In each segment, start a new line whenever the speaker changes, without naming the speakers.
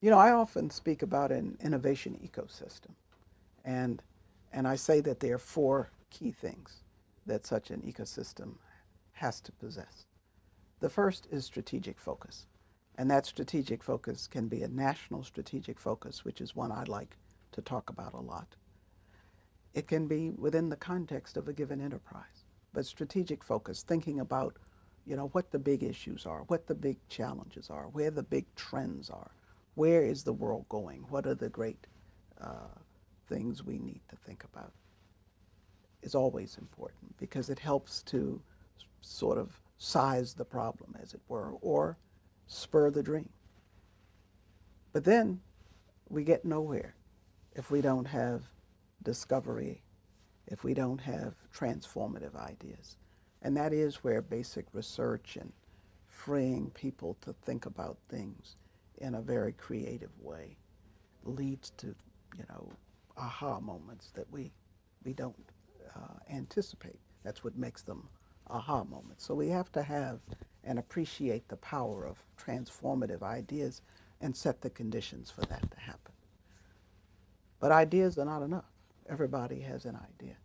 You know, I often speak about an innovation ecosystem, and and I say that there are four key things that such an ecosystem has to possess. The first is strategic focus, and that strategic focus can be a national strategic focus, which is one I like to talk about a lot. It can be within the context of a given enterprise, but strategic focus, thinking about, what the big issues are, what the big challenges are, where the big trends are, where is the world going, what are the great uh, things we need to think about, is always important because it helps to sort of size the problem, as it were, or spur the dream. But then we get nowhere if we don't have discovery, if we don't have transformative ideas. And that is where basic research and freeing people to think about things in a very creative way leads to, aha moments that we don't anticipate. That's what makes them aha moments. So we have to have and appreciate the power of transformative ideas and set the conditions for that to happen. But ideas are not enough. Everybody has an idea.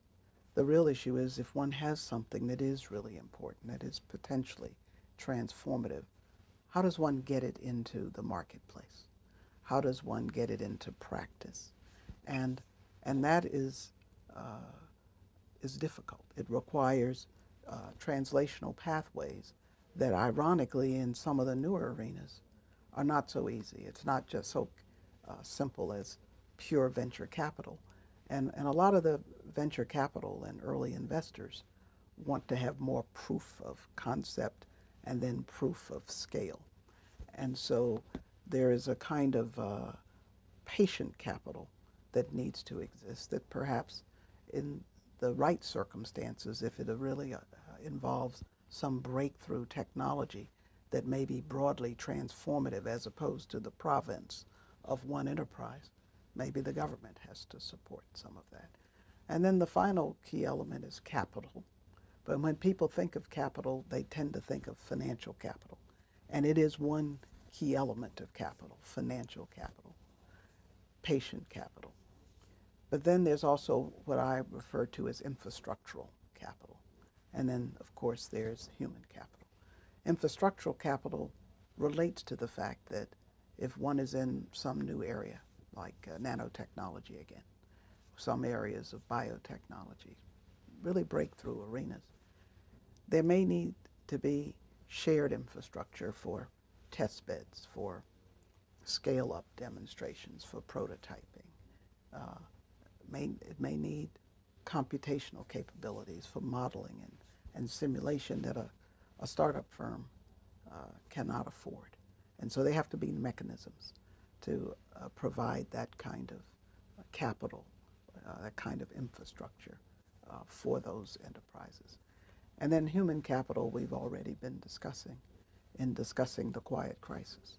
The real issue is if one has something that is really important, that is potentially transformative, how does one get it into the marketplace? How does one get it into practice? And that is difficult. It requires translational pathways that, ironically, in some of the newer arenas, are not so easy. It's not just so simple as pure venture capital. And a lot of the venture capital and early investors want to have more proof of concept and then proof of scale. And so there is a kind of patient capital that needs to exist that perhaps in the right circumstances, if it really involves some breakthrough technology that may be broadly transformative as opposed to the province of one enterprise, maybe the government has to support some of that. And then the final key element is capital. But when people think of capital, they tend to think of financial capital. And it is one key element of capital, financial capital, patient capital. But then there's also what I refer to as infrastructural capital. And then, of course, there's human capital. Infrastructural capital relates to the fact that if one is in some new area, like nanotechnology again, some areas of biotechnology, really breakthrough arenas, there may need to be shared infrastructure for test beds, for scale-up demonstrations, for prototyping. It may need computational capabilities for modeling and simulation that a startup firm cannot afford. And so they have to be mechanisms to provide that kind of capital, that kind of infrastructure for those enterprises. And then human capital we've already been discussing in discussing the quiet crisis.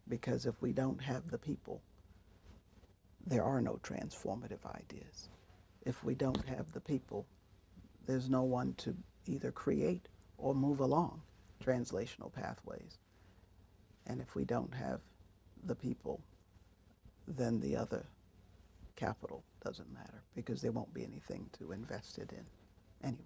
Because if we don't have the people, there are no transformative ideas. If we don't have the people, there's no one to either create or move along translational pathways. And if we don't have the people, then the other capital doesn't matter because there won't be anything to invest it in anyway.